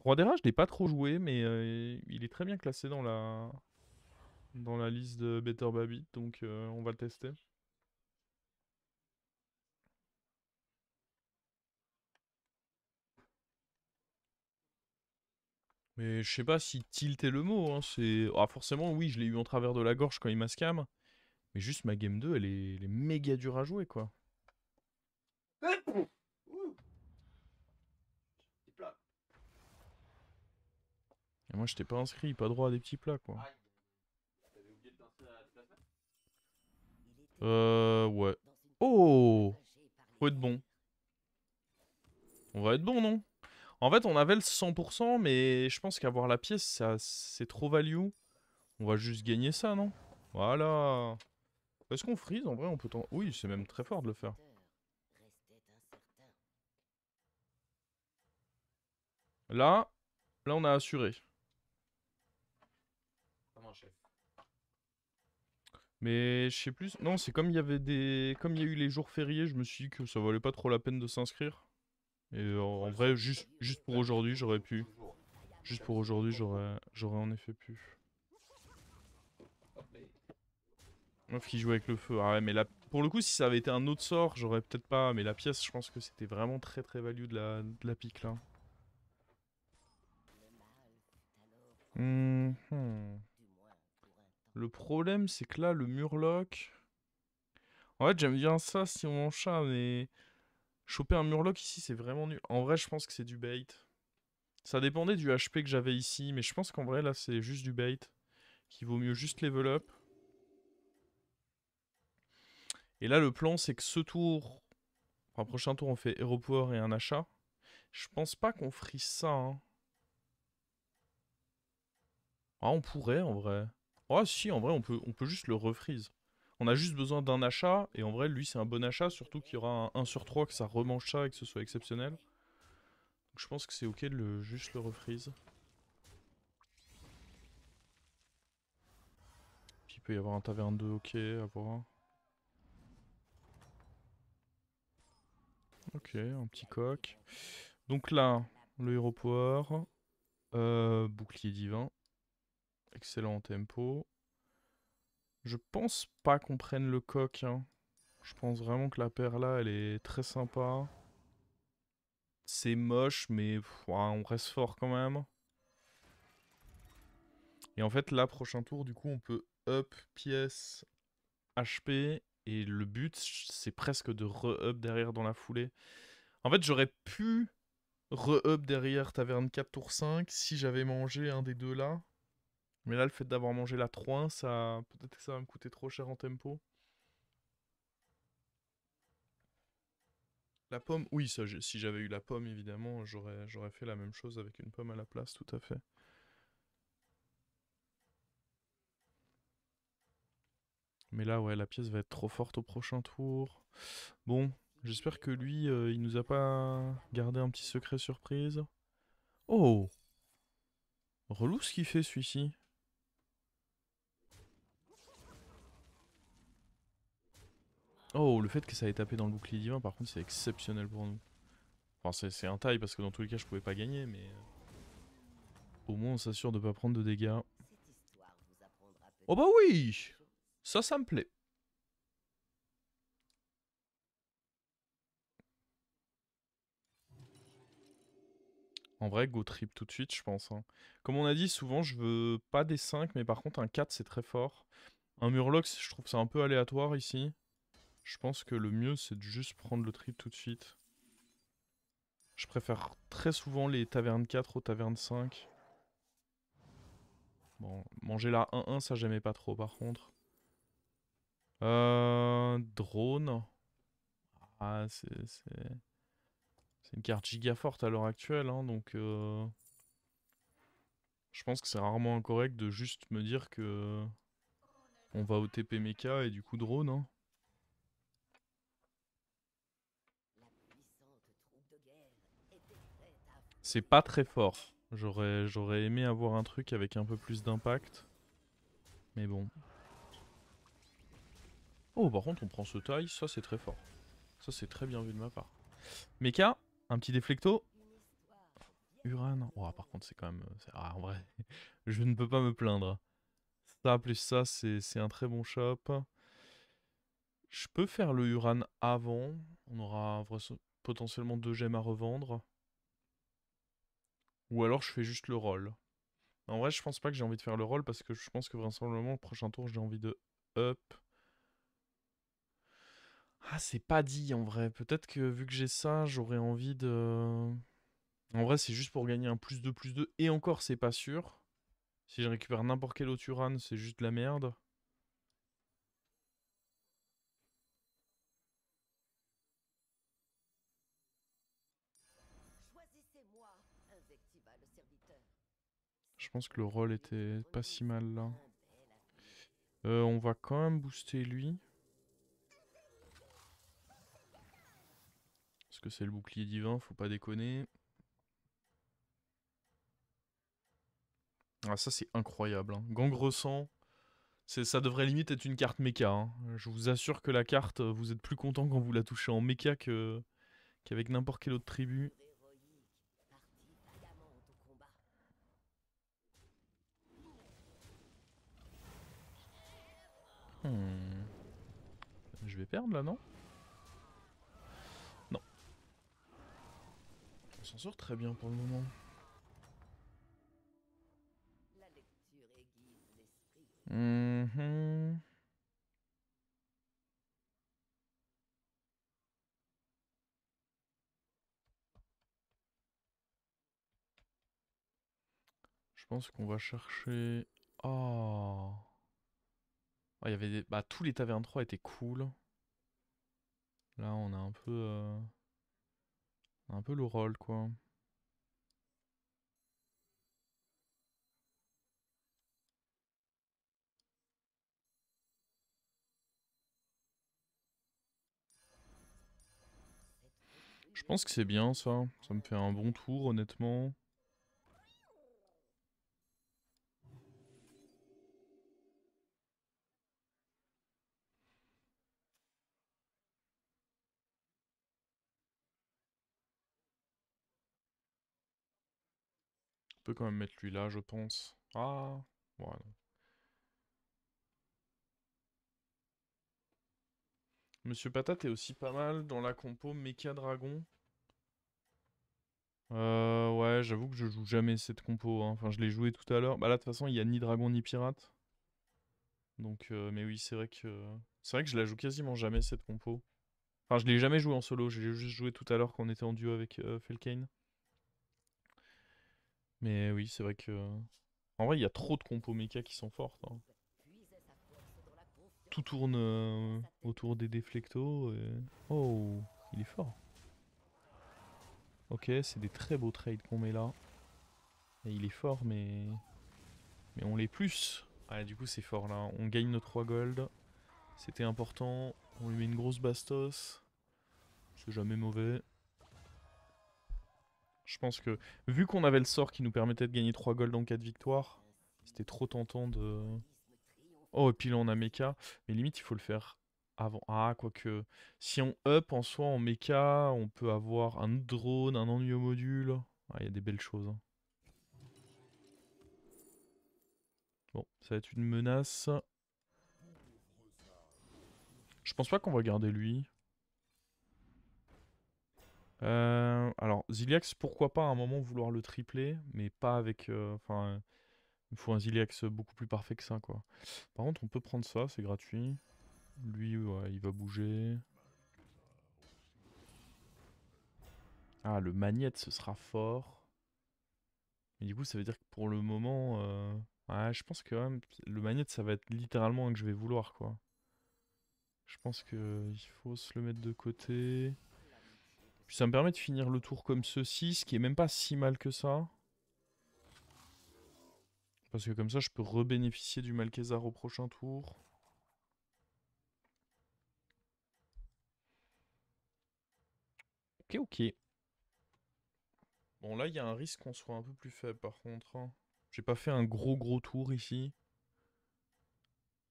Roi des Rages, je l'ai pas trop joué, mais il est très bien classé dans la liste de Better Baby, donc on va le tester. Mais je sais pas si tilt est le mot, hein, c'est... Ah, forcément, oui, je l'ai eu en travers de la gorge quand il m'a scam, mais juste ma game 2, elle est méga dure à jouer, quoi. Et moi, je t'ai pas inscrit, pas droit à des petits plats, quoi. Ouais. Oh! Faut être bon. On va être bon, non? En fait, on avait le 100%, mais je pense qu'avoir la pièce, ça, c'est trop value. On va juste gagner ça, non? Voilà. Est-ce qu'on freeze? En vrai, on peut t'en... Oui, c'est même très fort de le faire. Là, là, on a assuré. Mais je sais plus. Non, c'est comme il y avait des... Comme il y a eu les jours fériés, je me suis dit que ça valait pas trop la peine de s'inscrire. Et en vrai, juste pour aujourd'hui, j'aurais pu. Juste pour aujourd'hui, j'aurais en effet pu. Meuf qui joue avec le feu. Ah ouais, mais là, pour le coup, si ça avait été un autre sort, j'aurais peut-être pas. Mais la pièce, je pense que c'était vraiment très très value de la pique là. Mhm. Le problème, c'est que là, le murloc. En fait, j'aime bien ça si on en chat, mais choper un murloc ici, c'est vraiment nul. En vrai, je pense que c'est du bait. Ça dépendait du HP que j'avais ici, mais je pense qu'en vrai, là, c'est juste du bait. Qu'il vaut mieux juste level up. Et là, le plan, c'est que ce tour. Enfin, prochain tour, on fait Hero Power et un achat. Je pense pas qu'on frise ça, hein. Ah, on pourrait, en vrai. Ah, si, en vrai, on peut juste le refreeze. On a juste besoin d'un achat, et en vrai, lui, c'est un bon achat, surtout qu'il y aura un 1 sur 3 que ça remange ça et que ce soit exceptionnel. Donc, je pense que c'est ok de juste le refreeze. Puis il peut y avoir un taverne 2, ok, à voir. Ok, un petit coq. Donc là, le Hero Power, bouclier divin, excellent tempo. Je pense pas qu'on prenne le coq, hein. Je pense vraiment que la paire là, elle est très sympa. C'est moche, mais ouais, on reste fort quand même. Et en fait, là, prochain tour, du coup, on peut up pièce HP. Et le but, c'est presque de re-up derrière dans la foulée. En fait, j'aurais pu re-up derrière taverne 4 tour 5 si j'avais mangé un des deux là. Mais là, le fait d'avoir mangé la 3-1, ça... peut-être que ça va me coûter trop cher en tempo. La pomme, oui, ça, si j'avais eu la pomme, évidemment, j'aurais fait la même chose avec une pomme à la place, tout à fait. Mais là, ouais, la pièce va être trop forte au prochain tour. Bon, j'espère que lui, il nous a pas gardé un petit secret surprise. Oh, relou ce qu'il fait celui-ci. Oh, le fait que ça ait tapé dans le bouclier divin, par contre, c'est exceptionnel pour nous. Enfin, c'est un taille parce que dans tous les cas, je pouvais pas gagner, mais au moins, on s'assure de pas prendre de dégâts. Oh bah oui, ça me plaît. En vrai, go trip tout de suite, je pense, hein. Comme on a dit, souvent, je veux pas des 5, mais par contre, un 4, c'est très fort. Un Murloc, je trouve ça un peu aléatoire ici. Je pense que le mieux, c'est de juste prendre le trip tout de suite. Je préfère très souvent les tavernes 4 aux tavernes 5. Bon, manger la 1-1, ça j'aimais pas trop par contre. Drone. Ah, c'est une carte giga forte à l'heure actuelle, hein, donc je pense que c'est rarement incorrect de juste me dire que on va au TP mecha et du coup drone, hein. C'est pas très fort. J'aurais aimé avoir un truc avec un peu plus d'impact. Mais bon. Oh, par contre, on prend ce taille, ça c'est très fort. Ça c'est très bien vu de ma part. Mecha, un petit déflecto. Uran. Oh, par contre, c'est quand même... Ah, en vrai, je ne peux pas me plaindre. Ça plus ça, c'est un très bon shop. Je peux faire le Uran avant. On aura potentiellement 2 gemmes à revendre. Ou alors je fais juste le roll. En vrai, je pense pas que j'ai envie de faire le roll parce que je pense que vraisemblablement le prochain tour, j'ai envie de up. Ah, c'est pas dit en vrai. Peut-être que vu que j'ai ça, j'aurais envie de... En vrai, c'est juste pour gagner un plus 2. Et encore, c'est pas sûr. Si je récupère n'importe quel autre Uran, c'est juste de la merde. Je pense que le roll était pas si mal là. On va quand même booster lui. Parce que c'est le bouclier divin, faut pas déconner. Ah, ça c'est incroyable. Hein. Gangre sang, ça devrait limite être une carte méca. Hein. Je vous assure que la carte, vous êtes plus content quand vous la touchez en méca qu'avec n'importe quelle autre tribu. Hmm. Je vais perdre là, non? Non. On s'en sort très bien pour le moment. Mhm. Je pense qu'on va chercher... Oh. Ah, il y avait des... Bah, tous les tavernes 3 étaient cool. Là, on a un peu le rôle, quoi. Je pense que c'est bien, ça. Ça me fait un bon tour, honnêtement. On peut quand même mettre lui là, je pense. Ah, voilà. Monsieur Patate est aussi pas mal dans la compo Mecha Dragon. Ouais, j'avoue que je joue jamais cette compo. Hein. Enfin, je l'ai joué tout à l'heure. Bah là, de toute façon, il y a ni dragon ni pirate. Donc, mais oui, c'est vrai que je la joue quasiment jamais cette compo. Enfin, je l'ai jamais joué en solo. J'ai juste joué tout à l'heure quand on était en duo avec Felkane. Mais oui, c'est vrai que. En vrai, il y a trop de compos mecha qui sont fortes. Hein. Tout tourne autour des déflectos. Oh, il est fort. Ok, c'est des très beaux trades qu'on met là. Et il est fort, mais on l'est plus. Ah, du coup, c'est fort là. On gagne nos 3 gold. C'était important. On lui met une grosse bastos. C'est jamais mauvais. Je pense que, vu qu'on avait le sort qui nous permettait de gagner 3 gold en cas de victoire, c'était trop tentant de... Oh, et puis là, on a mecha. Mais limite, il faut le faire avant. Ah, quoique. Si on up en soi en mecha, on peut avoir un autre drone, un ennui au module. Ah, il y a des belles choses. Hein. Bon, ça va être une menace. Je pense pas qu'on va garder lui. Alors, Ziliax, pourquoi pas à un moment vouloir le tripler, mais pas avec... Enfin, il faut un Ziliax beaucoup plus parfait que ça, quoi. Par contre, on peut prendre ça, c'est gratuit. Lui, ouais, il va bouger. Ah, le magnète, ce sera fort. Mais du coup, ça veut dire que pour le moment... Ouais, je pense que même, le magnète, ça va être littéralement un que je vais vouloir, quoi. Je pense que il faut se le mettre de côté. Puis ça me permet de finir le tour comme ceci, ce qui est même pas si mal que ça. Parce que comme ça, je peux rebénéficier du Malkézar au prochain tour. Ok, ok. Bon, là, il y a un risque qu'on soit un peu plus faible, par contre. Hein. J'ai pas fait un gros tour ici.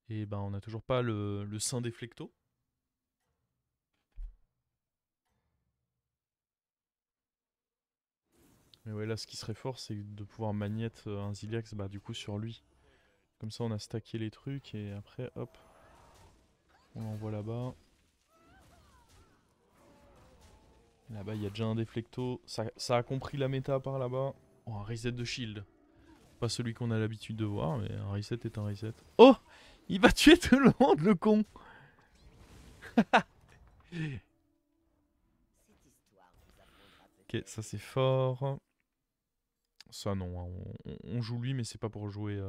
Et ben, on a toujours pas le Saint Déflecto. Mais ouais, là, ce qui serait fort, c'est de pouvoir magnète un Ziliax, bah du coup, sur lui. Comme ça, on a stacké les trucs et après, hop, on l'envoie là-bas. Là-bas, il y a déjà un déflecto. Ça a compris la méta par là-bas. Oh, un reset de shield. Pas celui qu'on a l'habitude de voir, mais un reset est un reset. Oh! Il va tuer tout le monde, le con! Ok, ça c'est fort. Ça non, hein, on joue lui, mais c'est pas pour jouer.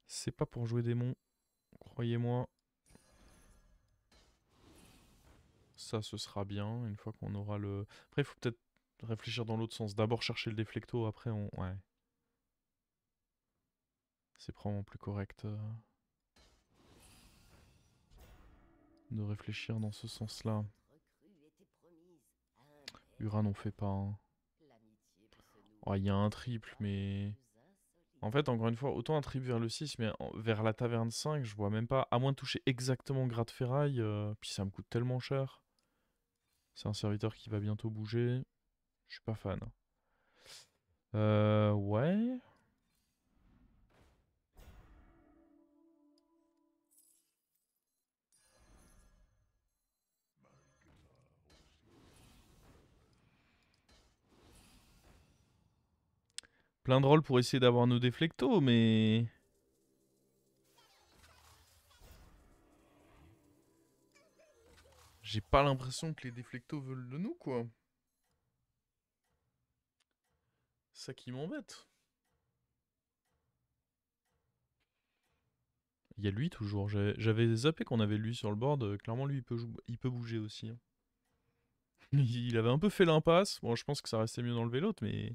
C'est pas pour jouer démon, croyez-moi. Ça, ce sera bien, une fois qu'on aura le... Après, il faut peut-être réfléchir dans l'autre sens. D'abord chercher le déflecto, après on... Ouais. C'est probablement plus correct de réfléchir dans ce sens-là. Uran, on fait pas. Hein. Oh, il y a un triple, mais... En fait, encore une fois, autant un triple vers le 6, mais vers la taverne 5, je vois même pas... À moins de toucher exactement Gratte Ferraille, puis ça me coûte tellement cher. C'est un serviteur qui va bientôt bouger. Je suis pas fan. Ouais. Plein de rôles pour essayer d'avoir nos déflectos, mais... J'ai pas l'impression que les déflectos veulent de nous, quoi. C'est ça qui m'embête. Il y a lui toujours. J'avais zappé qu'on avait lui sur le board. Clairement, lui, il peut bouger aussi. Hein. Il avait un peu fait l'impasse. Bon, je pense que ça restait mieux d'enlever l'autre, mais...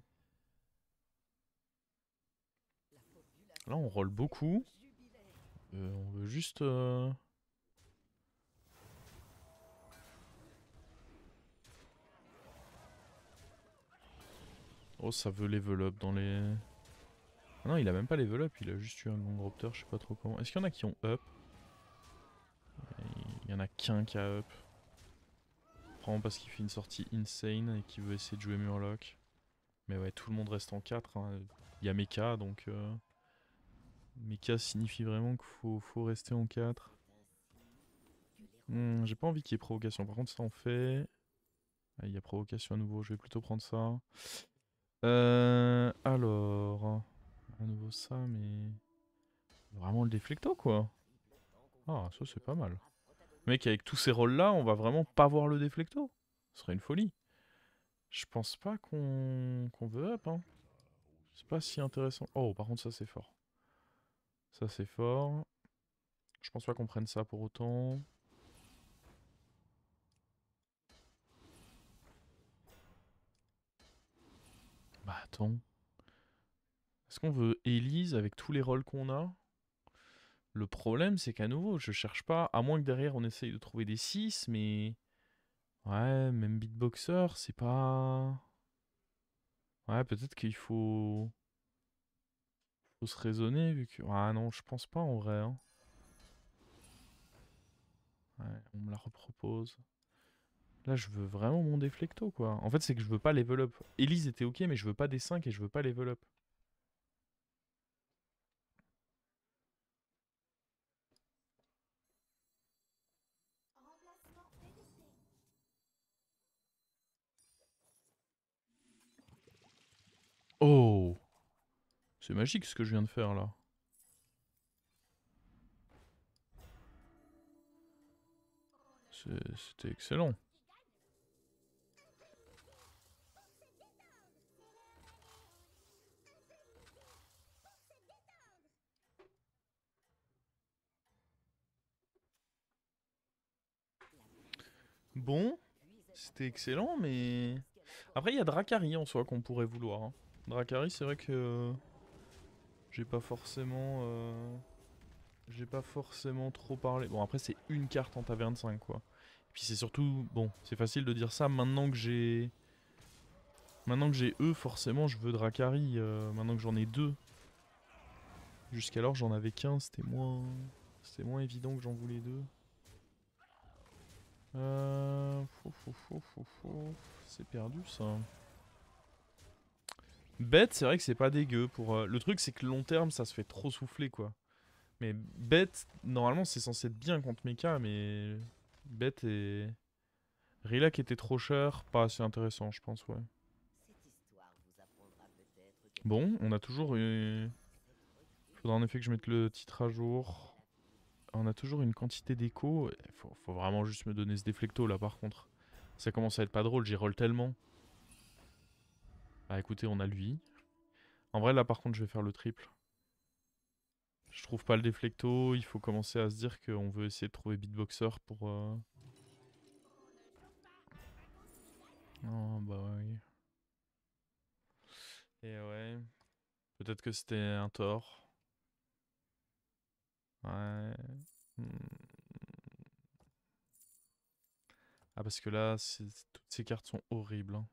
Là, on roll beaucoup. On veut juste... Oh, ça veut level up dans les... Ah non, il a même pas level up, il a juste eu un Gongropter, je sais pas trop comment. Est-ce qu'il y en a qui ont up? Il y en a qu'un qui a up. Probablement parce qu'il fait une sortie insane et qu'il veut essayer de jouer Murloc. Mais ouais, tout le monde reste en 4. Hein. Il y a Mecha, donc... Mecha signifie vraiment qu'il faut rester en 4. J'ai pas envie qu'il y ait provocation. Par contre, ça en fait... Ah, il y a provocation à nouveau, je vais plutôt prendre ça. Alors... À nouveau ça, mais... Vraiment le déflecto, quoi. Ah, ça c'est pas mal. Mec, avec tous ces rôles-là, on va vraiment pas voir le déflecto. Ce serait une folie. Je pense pas qu'on veut up, hein. C'est pas si intéressant. Oh, par contre, ça c'est fort. Ça c'est fort. Je pense pas qu'on prenne ça pour autant. Bah attends. Est-ce qu'on veut Elise avec tous les rôles qu'on a? Le problème, c'est qu'à nouveau, je cherche pas, à moins que derrière on essaye de trouver des 6, mais... Ouais, même beatboxer, c'est pas... Ouais, peut-être qu'il faut se raisonner, vu que... Ah non, je pense pas en vrai, hein. Ouais, on me la repropose. Là, je veux vraiment mon déflecto, quoi. En fait, c'est que je veux pas level up. Elise était ok, mais je veux pas des 5 et je veux pas level up. Oh! C'est magique ce que je viens de faire, là. C'était excellent. Bon, c'était excellent, mais... Après, il y a Dracari en soi qu'on pourrait vouloir. Hein. Dracari, c'est vrai que... J'ai pas forcément... J'ai pas forcément trop parlé. Bon, après, c'est une carte en taverne 5, quoi. Et puis c'est surtout... Bon, c'est facile de dire ça maintenant que j'ai... Maintenant que j'ai eux, forcément, je veux Dracari. Maintenant que j'en ai deux. Jusqu'alors, j'en avais qu'un, c'était moins... C'était moins évident que j'en voulais deux. C'est perdu, ça. Bête, c'est vrai que c'est pas dégueu. Le truc, c'est que long terme, ça se fait trop souffler, quoi. Mais bête, normalement, c'est censé être bien contre Mecha, mais bête et Rilak était trop cher, pas assez intéressant, je pense, ouais. Bon, on a toujours eu... Faudra en effet que je mette le titre à jour. On a toujours une quantité d'écho. Faut vraiment juste me donner ce déflecto là par contre. Ça commence à être pas drôle, j'y roll tellement. Ah écoutez, on a lui. En vrai là par contre je vais faire le triple. Je trouve pas le déflecto, il faut commencer à se dire qu'on veut essayer de trouver beatboxer pour... Oh bah oui. Et ouais. Peut-être que c'était un tort. Ouais. Hmm. Ah parce que là, toutes ces cartes sont horribles, hein.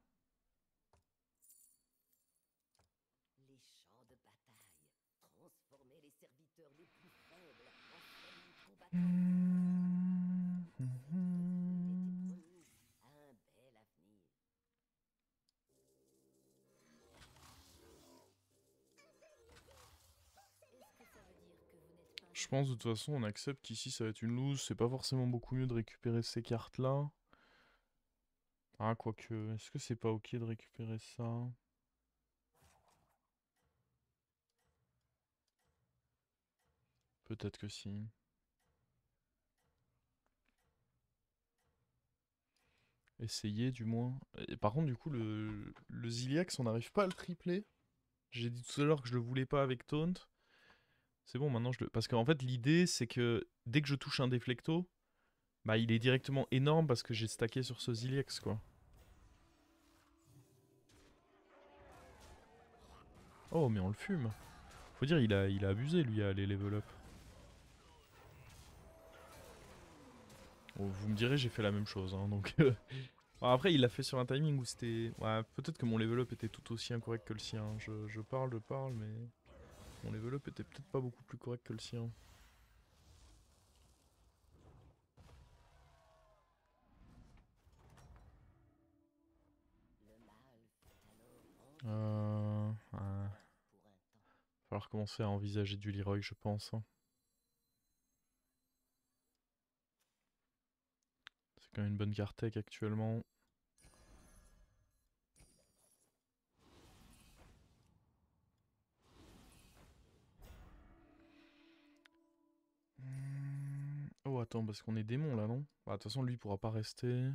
Je pense de toute façon on accepte qu'ici ça va être une lose. C'est pas forcément beaucoup mieux de récupérer ces cartes là. Ah quoique, est-ce que c'est pas ok de récupérer ça? Peut-être que si. Essayer du moins. Et par contre du coup le Ziliax on n'arrive pas à le tripler. J'ai dit tout à l'heure que je le voulais pas avec Taunt. C'est bon maintenant je le... Parce qu'en fait l'idée c'est que dès que je touche un déflecto, bah il est directement énorme parce que j'ai stacké sur ce Ziliax quoi. Oh mais on le fume. Faut dire il a abusé lui à aller level up. Bon, vous me direz j'ai fait la même chose hein, donc... Bon, après il l'a fait sur un timing où c'était... Ouais, peut-être que mon level up était tout aussi incorrect que le sien. Je parle mais... Mon level up était peut-être pas beaucoup plus correct que le sien. Ouais. Falloir commencer à envisager du Leroy je pense, hein. C'est quand même une bonne carte tech actuellement. Oh attends, parce qu'on est démon là, non? Bah de toute façon lui il pourra pas rester.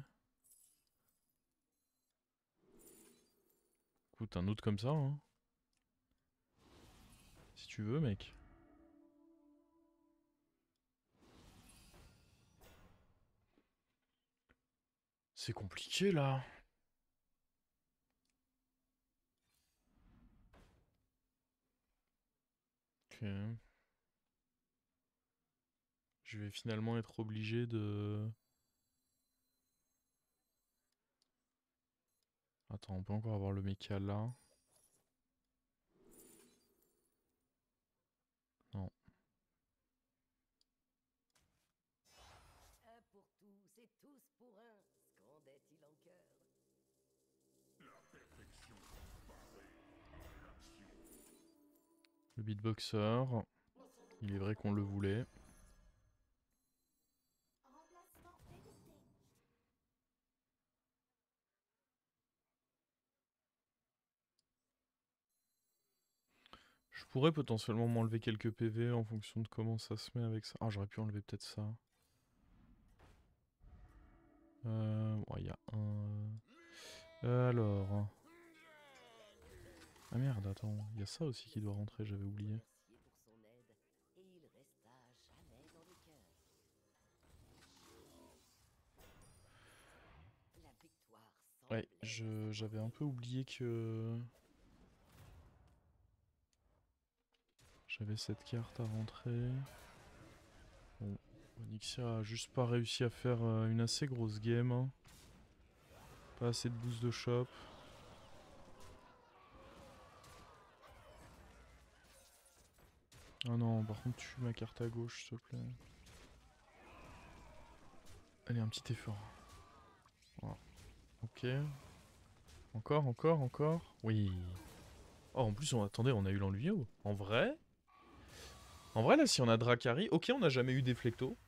Écoute, un autre comme ça, hein. Si tu veux, mec. C'est compliqué là. Ok. Je vais finalement être obligé de... Attends, on peut encore avoir le mecha là. Non. Le beatboxer. Il est vrai qu'on le voulait. Je pourrais potentiellement m'enlever quelques PV en fonction de comment ça se met avec ça. Ah, j'aurais pu enlever peut-être ça. Ouais, il y a un... alors... Ah merde, attends, il y a ça aussi qui doit rentrer, j'avais oublié. Ouais, j'avais un peu oublié que... J'avais cette carte à rentrer. Bon, Onyxia a juste pas réussi à faire une assez grosse game, hein. Pas assez de boost de shop. Ah non, par contre, tue ma carte à gauche, s'il te plaît. Allez, un petit effort. Voilà. Ok. Encore, encore, encore. Oui. Oh, en plus, attendez, on a eu l'enluvio. En vrai, là, si on a Dracari, ok, on n'a jamais eu Déflecto.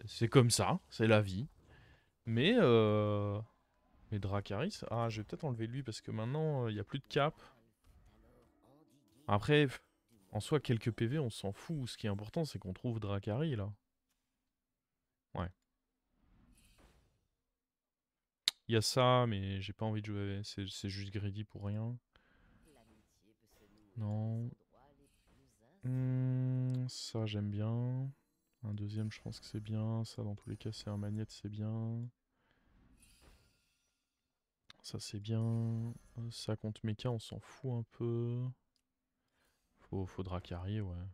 C'est comme ça, c'est la vie. Mais, mais Dracari, ah, je vais peut-être enlever lui parce que maintenant, il n'y a plus de cap. Après, en soi, quelques PV, on s'en fout. Ce qui est important, c'est qu'on trouve Dracari, là. Ouais. Il y a ça, mais j'ai pas envie de jouer avec. C'est juste greedy pour rien. Non. Ça, j'aime bien. Un deuxième, je pense que c'est bien. Ça, dans tous les cas, c'est un magnète, c'est bien. Ça, c'est bien. Ça contre mecha, on s'en fout un peu. Faut Dracari, ouais.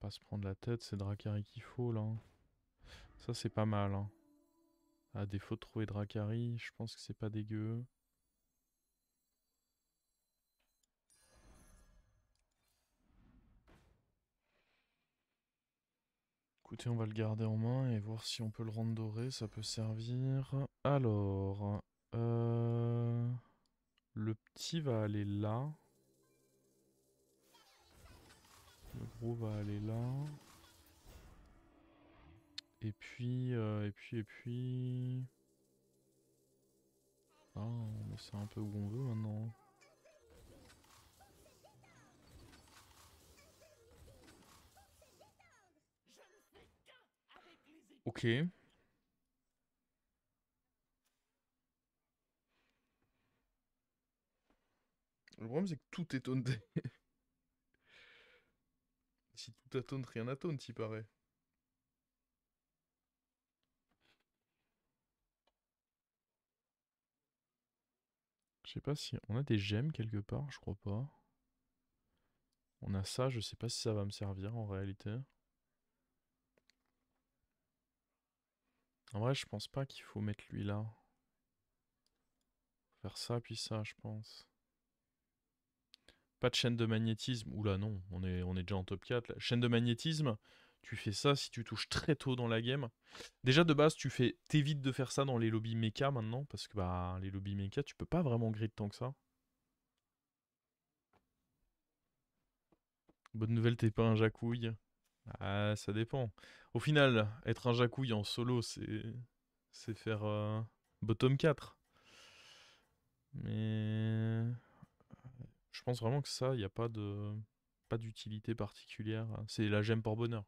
Pas se prendre la tête, c'est Dracari qu'il faut, là. Ça, c'est pas mal, hein. À défaut de trouver Dracari, je pense que c'est pas dégueu. Écoutez, on va le garder en main et voir si on peut le rendre doré, ça peut servir. Alors, le petit va aller là. Le gros va aller là. Et puis... Ah, on met ça un peu où on veut maintenant. Ok. Le problème c'est que tout est taunté. Si tout a taunt, rien à taunt, il paraît. Je sais pas si... On a des gemmes quelque part, je crois pas. On a ça, je sais pas si ça va me servir en réalité. En vrai, je pense pas qu'il faut mettre lui là. Faire ça puis ça, je pense. Pas de chaîne de magnétisme. Oula, non, on est déjà en top 4. Là. Chaîne de magnétisme, tu fais ça si tu touches très tôt dans la game. Déjà, de base, t'évites de faire ça dans les lobbies mecha maintenant. Parce que bah, les lobbies mecha, tu peux pas vraiment grid tant que ça. Bonne nouvelle, t'es pas un jacouille. Ah, ça dépend. Au final, être un jacouille en solo, c'est faire bottom 4. Mais je pense vraiment que ça, il n'y a pas d'utilité particulière. C'est la gemme pour bonheur.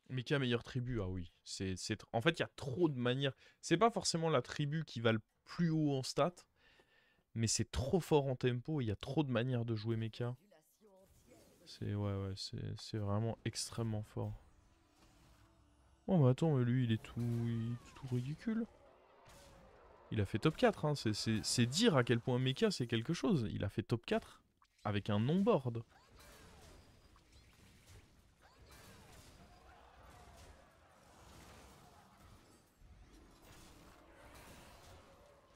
Mika meilleure tribu, ah oui. En fait, il y a trop de manières. C'est pas forcément la tribu qui va le plus haut en stats, mais c'est trop fort en tempo. Il y a trop de manières de jouer Mecha. C'est vraiment extrêmement fort. Oh mais attends, mais lui il est tout ridicule. Il a fait top 4, hein. C'est dire à quel point Mecha c'est quelque chose. Il a fait top 4 avec un non-board.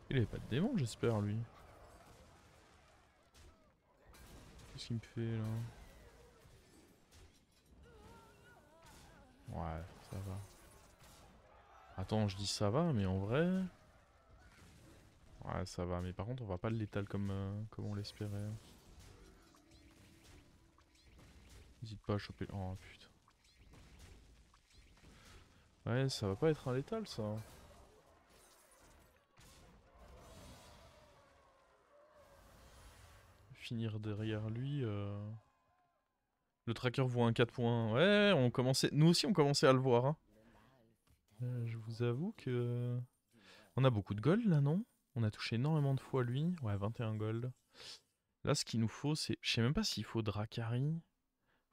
Il avait pas de démon, j'espère, lui. Qu'est-ce qu'il me fait, là? Ouais, ça va. Attends, je dis ça va, mais en vrai... Ouais, ça va, mais par contre, on va pas le létal comme on l'espérait. N'hésite pas à choper... Oh, putain. Ouais, ça va pas être un létal, ça. Finir derrière lui... Le tracker voit un 4 points. Ouais, nous aussi, on commençait à le voir, hein. Je vous avoue que... On a beaucoup de gold, là, non? On a touché énormément de fois lui. Ouais, 21 gold. Là, ce qu'il nous faut, c'est... Je sais même pas s'il faut Dracari.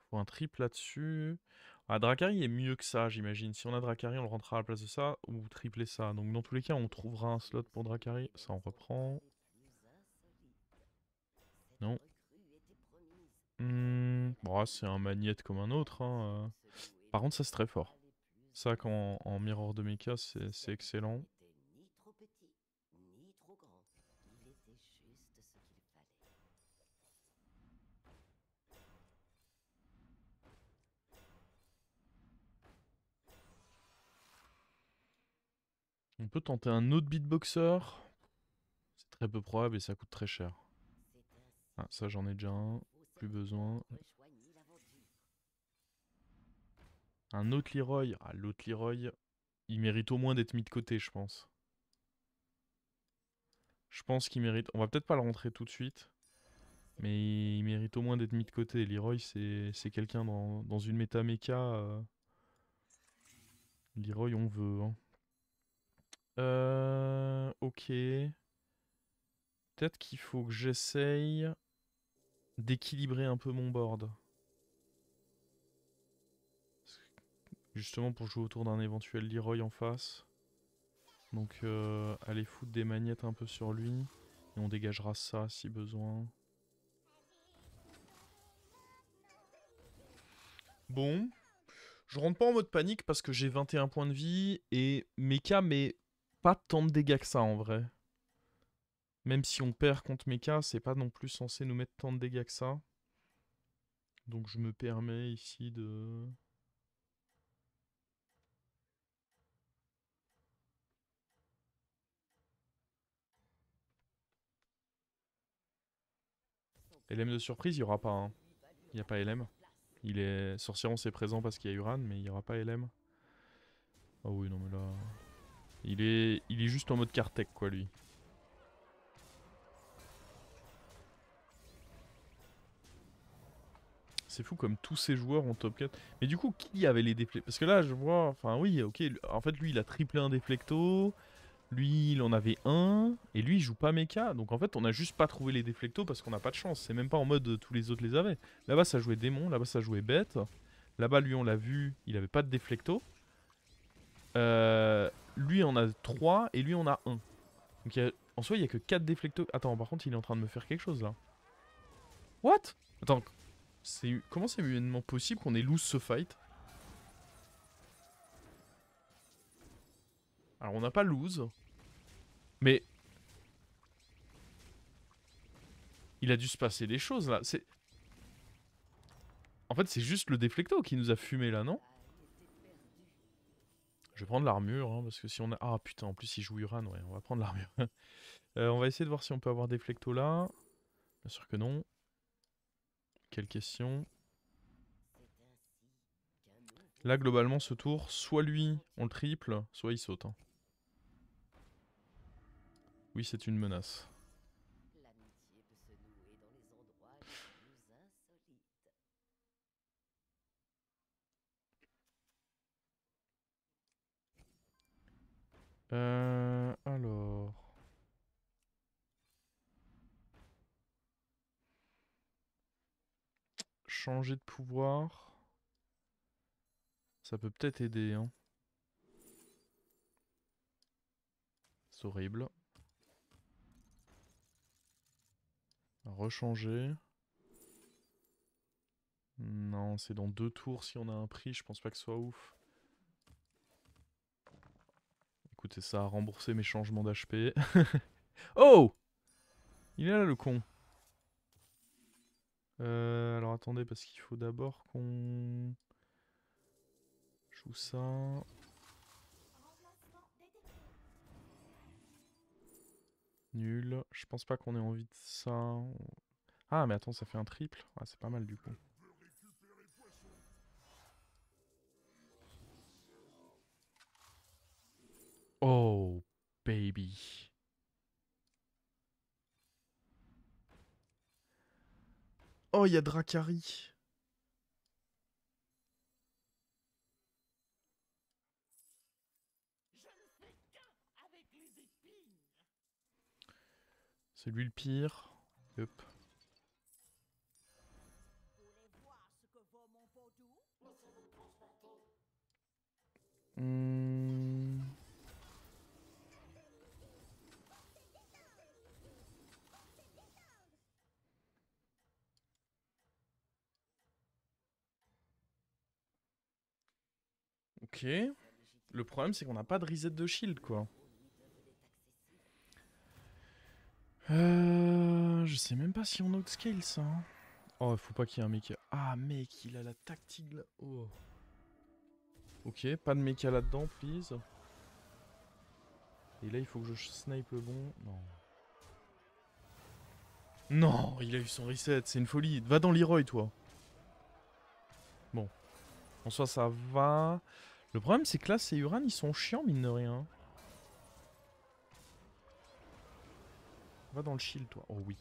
Faut un triple là-dessus. Ah, Dracari est mieux que ça, j'imagine. Si on a Dracari, on le rentrera à la place de ça. Ou tripler ça. Donc, dans tous les cas, on trouvera un slot pour Dracari. Ça, on reprend. Non. Bon, c'est un magnète comme un autre, hein. Par contre, ça, c'est très fort. Ça, quand en mirror de mecha, c'est excellent. peut tenter un autre beatboxer. C'est très peu probable et ça coûte très cher. Ah, ça j'en ai déjà un. Plus besoin. Un autre Leroy. Ah, l'autre Leroy, il mérite au moins d'être mis de côté, je pense. Je pense qu'il mérite... On va peut-être pas le rentrer tout de suite. Mais il mérite au moins d'être mis de côté. Leroy, c'est quelqu'un dans une méta méca. Leroy, on veut. Hein. Ok. Peut-être qu'il faut que j'essaye d'équilibrer un peu mon board. Justement pour jouer autour d'un éventuel Leroy en face. Donc aller foutre des magnettes un peu sur lui. Et on dégagera ça si besoin. Bon. Je rentre pas en mode panique parce que j'ai 21 points de vie. Et Mecha met pas tant de dégâts que ça en vrai. Même si on perd contre Mecha, c'est pas non plus censé nous mettre tant de dégâts que ça. Donc je me permets ici de... LM de surprise, il n'y aura pas. Hein. Il n'y a pas LM. Il est... Sorcieron c'est présent parce qu'il y a Uran, mais il n'y aura pas LM. Ah oui, non mais là... il est juste en mode carte tech quoi lui. C'est fou comme tous ces joueurs ont top 4. Mais du coup, qui avait les déflectos? Parce que là, je vois... Enfin oui, ok. En fait, lui, il a triplé un déflecto. Lui, il en avait un. Et lui, il joue pas mecha. Donc en fait, on a juste pas trouvé les déflectos parce qu'on n'a pas de chance. C'est même pas en mode tous les autres les avaient. Là-bas, ça jouait démon. Là-bas, ça jouait bête. Là-bas, lui, on l'a vu. Il avait pas de déflecto. Lui, on a 3 et lui, on a 1. Donc en soi, il y a que 4 déflectos. Attends, par contre, il est en train de me faire quelque chose là. What? Attends, comment c'est humainement possible qu'on ait lose ce fight? Alors, on n'a pas lose. Mais il a dû se passer des choses là. En fait, c'est juste le déflecto qui nous a fumé là, non? Je vais prendre l'armure, hein, parce que si on a... Ah putain, en plus il joue Uran, ouais, on va prendre l'armure. On va essayer de voir si on peut avoir des flectos là. Bien sûr que non. Quelle question? Là, globalement, ce tour, soit lui, on le triple, soit il saute. Hein. Oui, c'est une menace. Alors... Changer de pouvoir... Ça peut peut-être aider, hein. C'est horrible. Rechanger. Non, c'est dans 2 tours si on a un prix, je pense pas que ce soit ouf. Écoutez, ça a remboursé mes changements d'HP. Oh! Il est là le con. Alors attendez, parce qu'il faut d'abord qu'on joue ça. Nul. Je pense pas qu'on ait envie de ça. Ah, mais attends, ça fait un triple. Ah, c'est pas mal du coup. Oh, baby. Oh, il y a Dracari. C'est lui le pire. Yup. Hmm. Ok. Le problème, c'est qu'on n'a pas de reset de shield, quoi. Je sais même pas si on outscale ça. Hein. Oh, faut pas qu'il y ait un mec. Ah, mec, il a la tactique là. Oh. Ok, pas de mecha là-dedans, please. Et là, il faut que je snipe le bon. Non. Non, il a eu son reset, c'est une folie. Va dans Leroy, toi. Bon. En soi, ça va. Le problème, c'est que là, ces Uran, ils sont chiants, mine de rien. Va dans le shield, toi. Oh oui.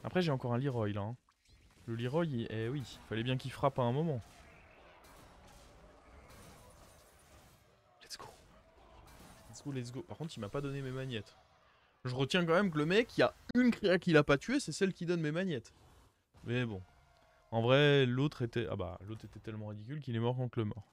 Après, j'ai encore un Leroy, là. Hein. Le Leroy, eh oui, fallait bien qu'il frappe à un moment. Let's go. Let's go, let's go. Par contre, il m'a pas donné mes magnettes. Je retiens quand même que le mec, il y a une créa qu'il a pas tué, c'est celle qui donne mes magnettes. Mais bon. En vrai, l'autre était... Ah bah, l'autre était tellement ridicule qu'il est mort contre le mort.